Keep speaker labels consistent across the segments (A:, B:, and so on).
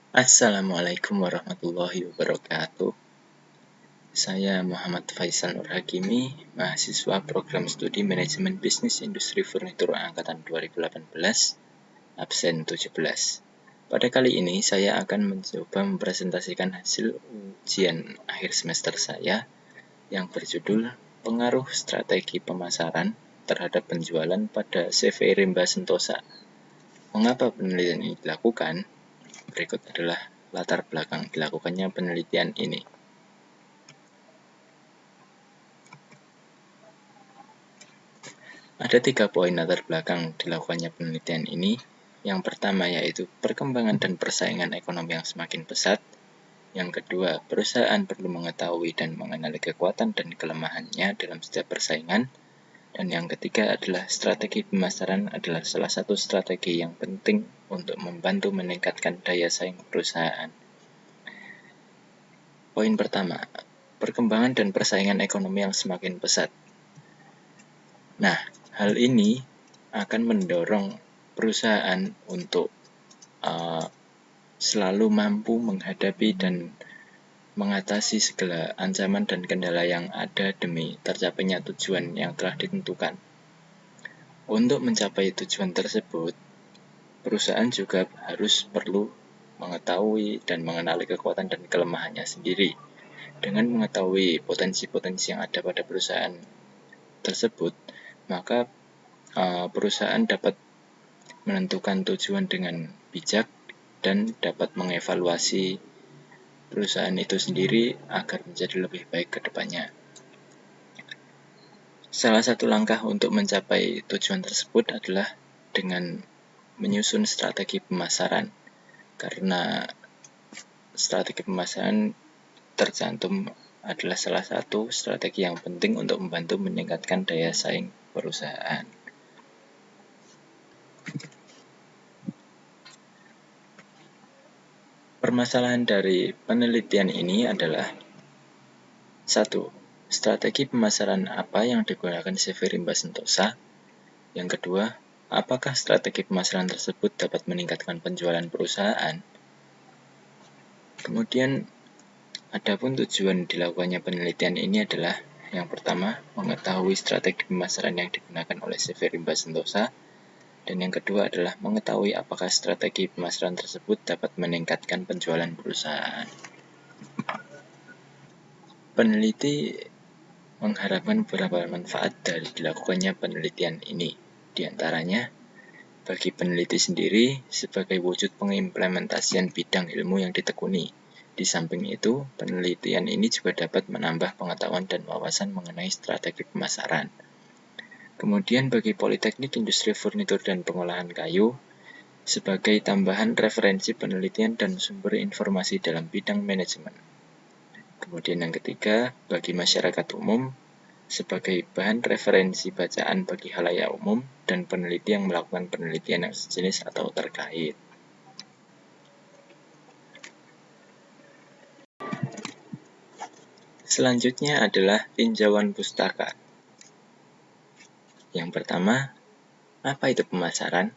A: Assalamualaikum warahmatullahi wabarakatuh. Saya Muhammad Faisal Nur Hakimi, mahasiswa program studi Manajemen Bisnis Industri Furnitur angkatan 2018, absen 17. Pada kali ini saya akan mencoba mempresentasikan hasil ujian akhir semester saya yang berjudul Pengaruh Strategi Pemasaran terhadap Penjualan pada CV Rimba Sentosa. Mengapa penelitian ini dilakukan? Berikut adalah latar belakang dilakukannya penelitian ini. Ada 3 poin latar belakang dilakukannya penelitian ini. Yang pertama yaitu perkembangan dan persaingan ekonomi yang semakin pesat. Yang kedua, perusahaan perlu mengetahui dan mengenali kekuatan dan kelemahannya dalam setiap persaingan. Dan yang ketiga adalah strategi pemasaran adalah salah satu strategi yang penting untuk membantu meningkatkan daya saing perusahaan. Poin pertama, perkembangan dan persaingan ekonomi yang semakin pesat. Nah, hal ini akan mendorong perusahaan untuk selalu mampu menghadapi dan mengatasi segala ancaman dan kendala yang ada demi tercapainya tujuan yang telah ditentukan. Untuk mencapai tujuan tersebut, perusahaan juga harus perlu mengetahui dan mengenali kekuatan dan kelemahannya sendiri. Dengan mengetahui potensi-potensi yang ada pada perusahaan tersebut, maka perusahaan dapat menentukan tujuan dengan bijak dan dapat mengevaluasi perusahaan itu sendiri agar menjadi lebih baik ke depannya. Salah satu langkah untuk mencapai tujuan tersebut adalah dengan menyusun strategi pemasaran, karena strategi pemasaran tercantum adalah salah satu strategi yang penting untuk membantu meningkatkan daya saing perusahaan. Permasalahan dari penelitian ini adalah 1. Strategi pemasaran apa yang digunakan CV Rimba Sentosa? Yang kedua, apakah strategi pemasaran tersebut dapat meningkatkan penjualan perusahaan? Kemudian, adapun tujuan dilakukannya penelitian ini adalah yang pertama, mengetahui strategi pemasaran yang digunakan oleh CV Rimba Sentosa. Dan yang kedua adalah mengetahui apakah strategi pemasaran tersebut dapat meningkatkan penjualan perusahaan. Peneliti mengharapkan beberapa manfaat dari dilakukannya penelitian ini. Di antaranya, bagi peneliti sendiri sebagai wujud pengimplementasian bidang ilmu yang ditekuni. Di samping itu, penelitian ini juga dapat menambah pengetahuan dan wawasan mengenai strategi pemasaran. Kemudian bagi Politeknik Industri Furnitur dan Pengolahan Kayu, sebagai tambahan referensi penelitian dan sumber informasi dalam bidang manajemen. Kemudian yang ketiga, bagi masyarakat umum, sebagai bahan referensi bacaan bagi khalayak umum dan peneliti yang melakukan penelitian yang sejenis atau terkait. Selanjutnya adalah tinjauan pustaka. Yang pertama, apa itu pemasaran?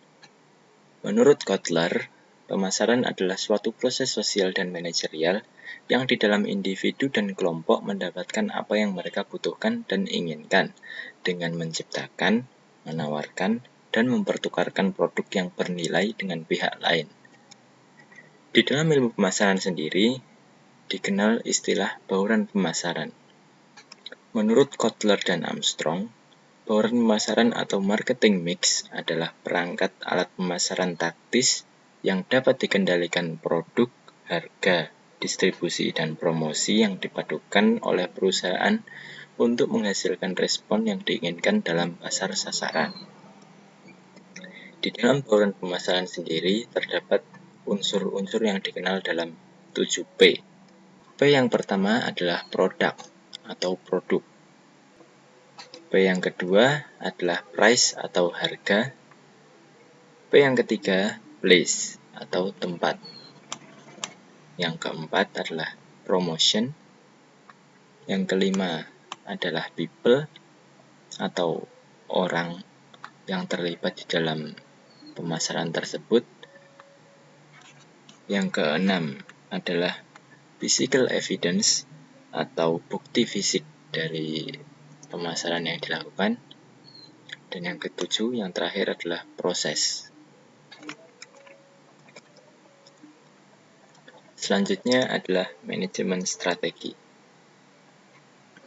A: Menurut Kotler, pemasaran adalah suatu proses sosial dan manajerial yang di dalam individu dan kelompok mendapatkan apa yang mereka butuhkan dan inginkan dengan menciptakan, menawarkan, dan mempertukarkan produk yang bernilai dengan pihak lain. Di dalam ilmu pemasaran sendiri, dikenal istilah bauran pemasaran. Menurut Kotler dan Armstrong, bauran pemasaran atau marketing mix adalah perangkat alat pemasaran taktis yang dapat dikendalikan produk, harga, distribusi, dan promosi yang dipadukan oleh perusahaan untuk menghasilkan respon yang diinginkan dalam pasar sasaran. Di dalam bauran pemasaran sendiri terdapat unsur-unsur yang dikenal dalam 7P. P yang pertama adalah produk atau produk. P yang kedua adalah price atau harga. P yang ketiga, place atau tempat. Yang keempat adalah promotion. Yang kelima adalah people atau orang yang terlibat di dalam pemasaran tersebut. Yang keenam adalah physical evidence atau bukti fisik dari pemasaran yang dilakukan. Dan yang ketujuh, yang terakhir adalah proses. Selanjutnya adalah manajemen strategi.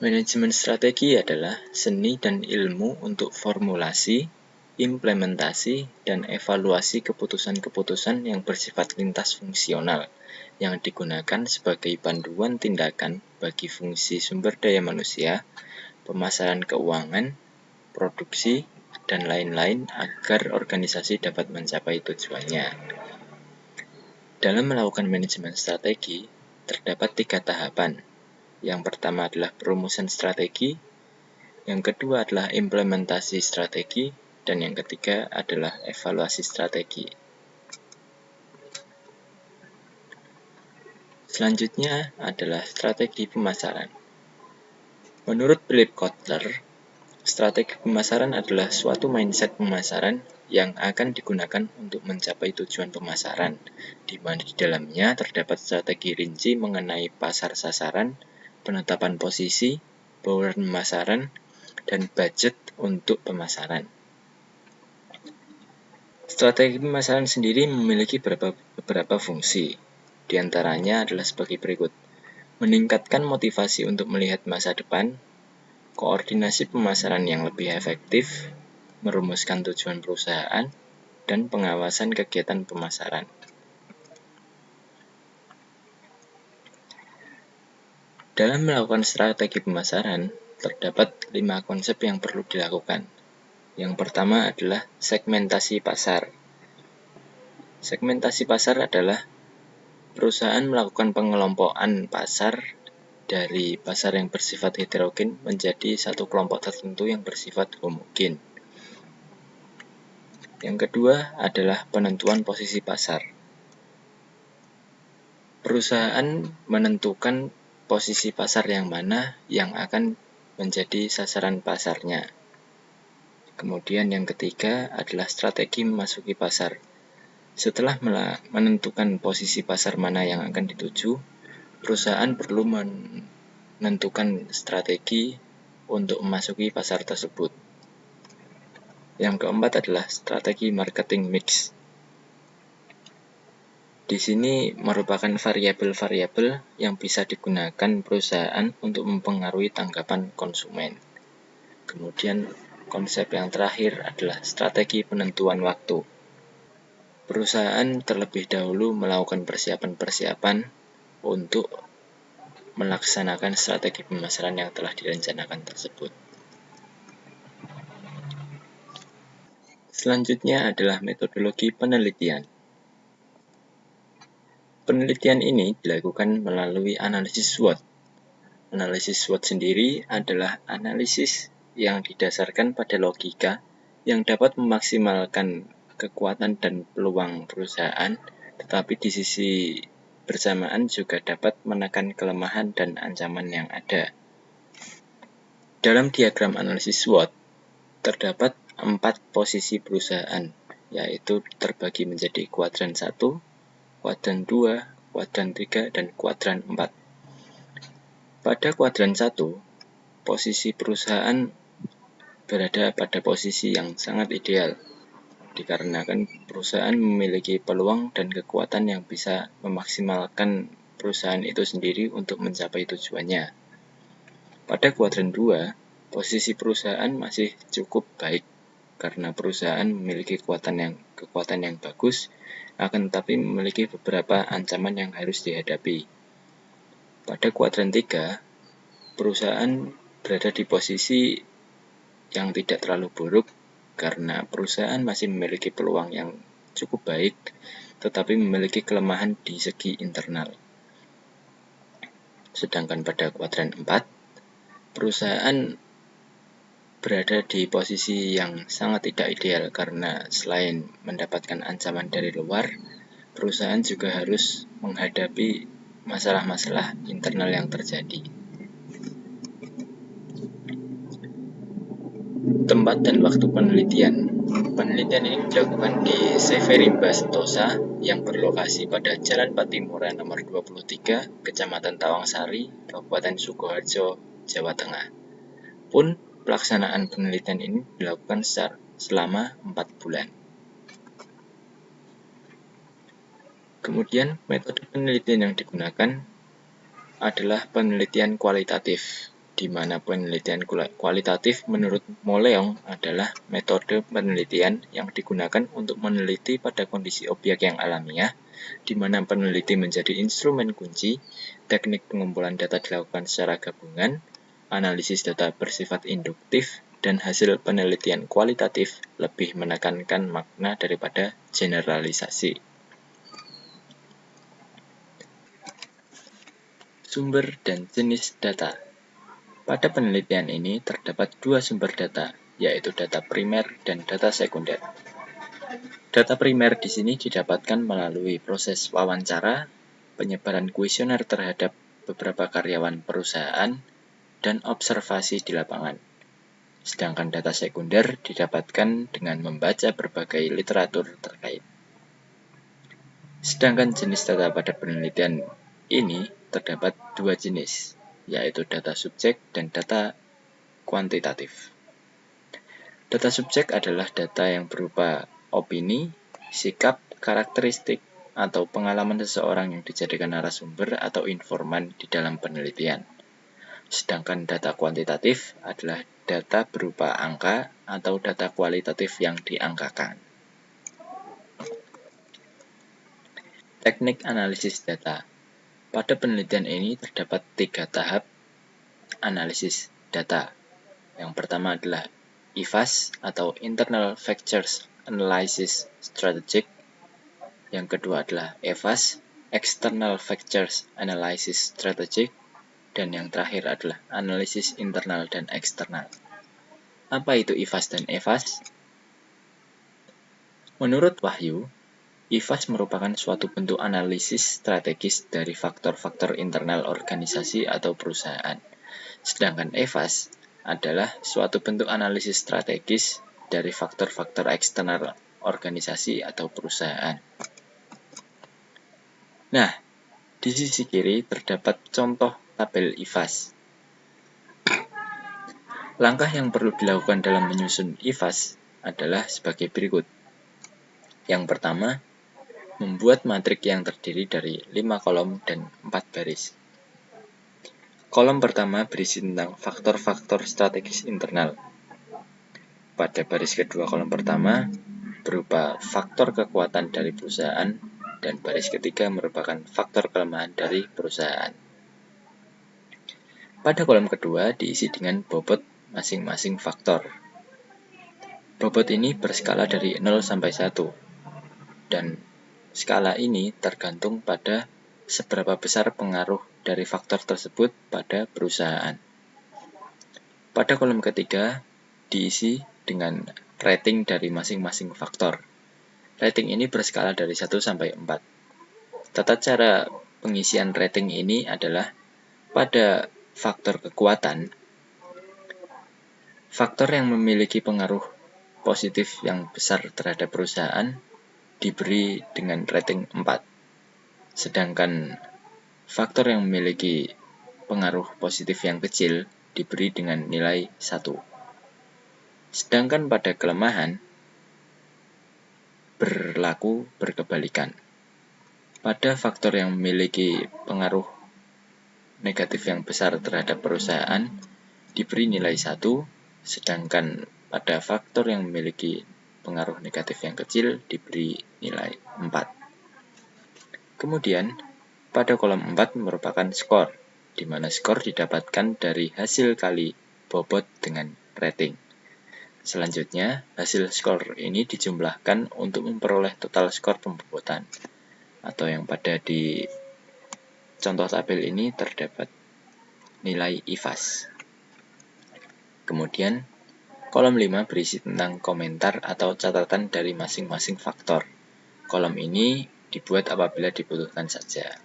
A: Manajemen strategi adalah seni dan ilmu untuk formulasi, implementasi, dan evaluasi keputusan-keputusan yang bersifat lintas fungsional yang digunakan sebagai panduan tindakan bagi fungsi sumber daya manusia, pemasaran keuangan, produksi, dan lain-lain agar organisasi dapat mencapai tujuannya. Dalam melakukan manajemen strategi, terdapat 3 tahapan. Yang pertama adalah perumusan strategi, yang kedua adalah implementasi strategi, dan yang ketiga adalah evaluasi strategi. Selanjutnya adalah strategi pemasaran. Menurut Philip Kotler, strategi pemasaran adalah suatu mindset pemasaran yang akan digunakan untuk mencapai tujuan pemasaran, di mana di dalamnya terdapat strategi rinci mengenai pasar sasaran, penetapan posisi, power pemasaran, dan budget untuk pemasaran. Strategi pemasaran sendiri memiliki beberapa fungsi. Di antaranya adalah sebagai berikut: meningkatkan motivasi untuk melihat masa depan, koordinasi pemasaran yang lebih efektif, merumuskan tujuan perusahaan, dan pengawasan kegiatan pemasaran. Dalam melakukan strategi pemasaran, terdapat 5 konsep yang perlu dilakukan. Yang pertama adalah segmentasi pasar. Segmentasi pasar adalah perusahaan melakukan pengelompokan pasar dari pasar yang bersifat heterogen menjadi satu kelompok tertentu yang bersifat homogen. Yang kedua adalah penentuan posisi pasar. Perusahaan menentukan posisi pasar yang mana yang akan menjadi sasaran pasarnya. Kemudian yang ketiga adalah strategi memasuki pasar. Setelah menentukan posisi pasar mana yang akan dituju, perusahaan perlu menentukan strategi untuk memasuki pasar tersebut. Yang keempat adalah strategi marketing mix. Di sini merupakan variabel-variabel yang bisa digunakan perusahaan untuk mempengaruhi tanggapan konsumen. Kemudian konsep yang terakhir adalah strategi penentuan waktu. Perusahaan terlebih dahulu melakukan persiapan-persiapan untuk melaksanakan strategi pemasaran yang telah direncanakan tersebut. Selanjutnya adalah metodologi penelitian. Penelitian ini dilakukan melalui analisis SWOT. Analisis SWOT sendiri adalah analisis yang didasarkan pada logika yang dapat memaksimalkan kekuatan dan peluang perusahaan, tetapi di sisi bersamaan juga dapat menekan kelemahan dan ancaman yang ada. Dalam diagram analisis SWOT, terdapat 4 posisi perusahaan, yaitu terbagi menjadi kuadran 1, kuadran 2, kuadran 3, dan kuadran 4. Pada kuadran 1, posisi perusahaan berada pada posisi yang sangat ideal, dikarenakan perusahaan memiliki peluang dan kekuatan yang bisa memaksimalkan perusahaan itu sendiri untuk mencapai tujuannya. Pada kuadran 2, posisi perusahaan masih cukup baik, karena perusahaan memiliki kekuatan yang bagus, akan tetapi memiliki beberapa ancaman yang harus dihadapi. Pada kuadran 3, perusahaan berada di posisi yang tidak terlalu buruk karena perusahaan masih memiliki peluang yang cukup baik, tetapi memiliki kelemahan di segi internal. Sedangkan pada kuadran 4, perusahaan berada di posisi yang sangat tidak ideal karena selain mendapatkan ancaman dari luar, perusahaan juga harus menghadapi masalah-masalah internal yang terjadi. Tempat dan waktu penelitian. Penelitian ini dilakukan di Severimba Sentosa yang berlokasi pada Jalan Patimura nomor 23, Kecamatan Tawangsari, Kabupaten Sukoharjo, Jawa Tengah. Pun pelaksanaan penelitian ini dilakukan selama 4 bulan. Kemudian metode penelitian yang digunakan adalah penelitian kualitatif, di mana penelitian kualitatif menurut Moleong adalah metode penelitian yang digunakan untuk meneliti pada kondisi objek yang alamiah, di mana peneliti menjadi instrumen kunci, teknik pengumpulan data dilakukan secara gabungan, analisis data bersifat induktif, dan hasil penelitian kualitatif lebih menekankan makna daripada generalisasi. Sumber dan jenis data. Pada penelitian ini terdapat dua sumber data, yaitu data primer dan data sekunder. Data primer di sini didapatkan melalui proses wawancara, penyebaran kuesioner terhadap beberapa karyawan perusahaan, dan observasi di lapangan. Sedangkan data sekunder didapatkan dengan membaca berbagai literatur terkait. Sedangkan jenis data pada penelitian ini terdapat dua jenis, yaitu data subjek dan data kuantitatif. Data subjek adalah data yang berupa opini, sikap, karakteristik, atau pengalaman seseorang yang dijadikan narasumber atau informan di dalam penelitian. Sedangkan data kuantitatif adalah data berupa angka atau data kualitatif yang diangkakan. Teknik analisis data. Pada penelitian ini terdapat 3 tahap analisis data. Yang pertama adalah IFAS atau Internal Factors Analysis Strategic. Yang kedua adalah EFAS, External Factors Analysis Strategic. Dan yang terakhir adalah analisis internal dan eksternal. Apa itu IFAS dan EFAS? Menurut Wahyu, IFAS merupakan suatu bentuk analisis strategis dari faktor-faktor internal organisasi atau perusahaan. Sedangkan EFAS adalah suatu bentuk analisis strategis dari faktor-faktor eksternal organisasi atau perusahaan. Nah, di sisi kiri terdapat contoh tabel IFAS. Langkah yang perlu dilakukan dalam menyusun IFAS adalah sebagai berikut. Yang pertama, membuat matrik yang terdiri dari 5 kolom dan 4 baris. Kolom pertama berisi tentang faktor-faktor strategis internal. Pada baris kedua kolom pertama berupa faktor kekuatan dari perusahaan, dan baris ketiga merupakan faktor kelemahan dari perusahaan. Pada kolom kedua diisi dengan bobot masing-masing faktor. Bobot ini berskala dari 0 sampai 1, dan skala ini tergantung pada seberapa besar pengaruh dari faktor tersebut pada perusahaan. Pada kolom ketiga diisi dengan rating dari masing-masing faktor. Rating ini berskala dari 1 sampai 4. Tata cara pengisian rating ini adalah pada faktor kekuatan, faktor yang memiliki pengaruh positif yang besar terhadap perusahaan diberi dengan rating 4. Sedangkan faktor yang memiliki pengaruh positif yang kecil diberi dengan nilai 1. Sedangkan pada kelemahan berlaku berkebalikan. Pada faktor yang memiliki pengaruh negatif yang besar terhadap perusahaan diberi nilai 1, sedangkan pada faktor yang memiliki pengaruh negatif yang kecil diberi nilai 4. Kemudian, pada kolom 4 merupakan skor, di mana skor didapatkan dari hasil kali bobot dengan rating. Selanjutnya, hasil skor ini dijumlahkan untuk memperoleh total skor pembobotan, atau yang pada di contoh tabel ini terdapat nilai IFAS. Kemudian, kolom 5 berisi tentang komentar atau catatan dari masing-masing faktor. Kolom ini dibuat apabila dibutuhkan saja.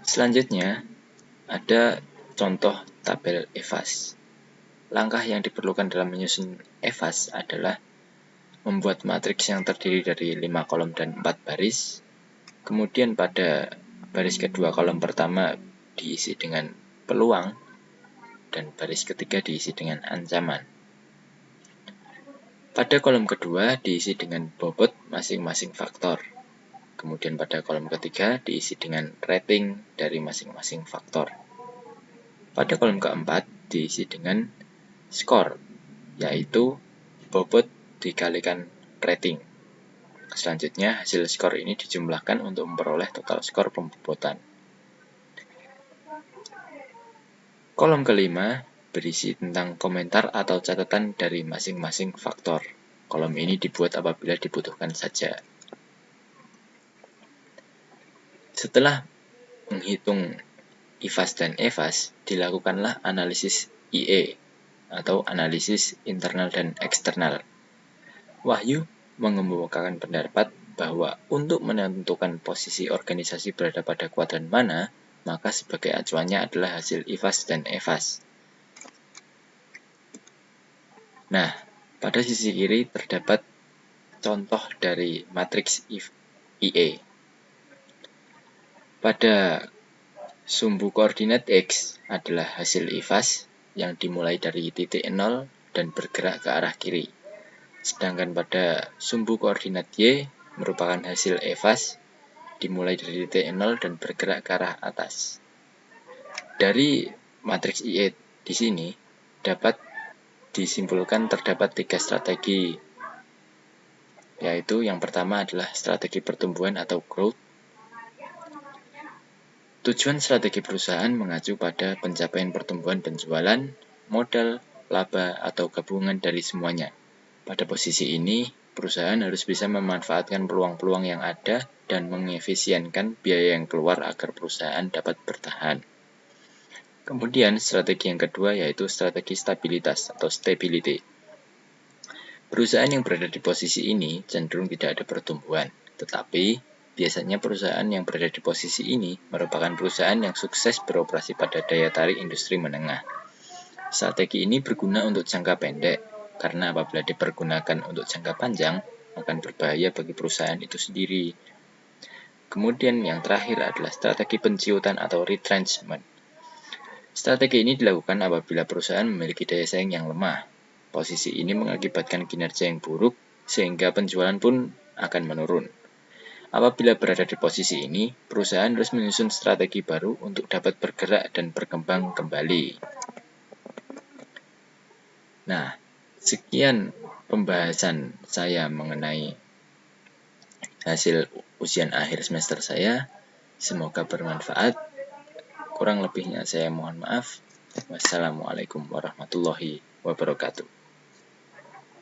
A: Selanjutnya, ada contoh tabel EFAS. langkah yang diperlukan dalam menyusun EVAS adalah membuat matriks yang terdiri dari 5 kolom dan 4 baris. Kemudian pada baris kedua kolom pertama diisi dengan peluang dan baris ketiga diisi dengan ancaman. Pada kolom kedua diisi dengan bobot masing-masing faktor. Kemudian pada kolom ketiga diisi dengan rating dari masing-masing faktor. Pada kolom keempat diisi dengan skor, yaitu bobot dikalikan rating. Selanjutnya, hasil skor ini dijumlahkan untuk memperoleh total skor pembobotan. Kolom kelima berisi tentang komentar atau catatan dari masing-masing faktor. Kolom ini dibuat apabila dibutuhkan saja. Setelah menghitung IVAS dan EVAS, dilakukanlah analisis IE atau analisis internal dan eksternal. Wahyu mengemukakan pendapat bahwa untuk menentukan posisi organisasi berada pada kuadran mana, maka sebagai acuannya adalah hasil IVAS dan EVAS. Nah, pada sisi kiri terdapat contoh dari matriks IE. Pada sumbu koordinat X adalah hasil IVAS yang dimulai dari titik 0 dan bergerak ke arah kiri. Sedangkan pada sumbu koordinat Y merupakan hasil EVAS dimulai dari titik 0 dan bergerak ke arah atas. Dari matriks IE di sini dapat disimpulkan terdapat 3 strategi, yaitu yang pertama adalah strategi pertumbuhan atau growth. Tujuan strategi perusahaan mengacu pada pencapaian pertumbuhan penjualan, modal, laba, atau gabungan dari semuanya. Pada posisi ini, perusahaan harus bisa memanfaatkan peluang-peluang yang ada dan mengefisienkan biaya yang keluar agar perusahaan dapat bertahan. Kemudian, strategi yang kedua yaitu strategi stabilitas atau stability. Perusahaan yang berada di posisi ini cenderung tidak ada pertumbuhan, tetapi biasanya perusahaan yang berada di posisi ini merupakan perusahaan yang sukses beroperasi pada daya tarik industri menengah. Strategi ini berguna untuk jangka pendek, karena apabila dipergunakan untuk jangka panjang, akan berbahaya bagi perusahaan itu sendiri. Kemudian yang terakhir adalah strategi penciutan atau retrenchment. Strategi ini dilakukan apabila perusahaan memiliki daya saing yang lemah. Posisi ini mengakibatkan kinerja yang buruk, sehingga penjualan pun akan menurun. Apabila berada di posisi ini, perusahaan harus menyusun strategi baru untuk dapat bergerak dan berkembang kembali. Nah, sekian pembahasan saya mengenai hasil ujian akhir semester saya. Semoga bermanfaat. Kurang lebihnya saya mohon maaf. Wassalamualaikum warahmatullahi wabarakatuh.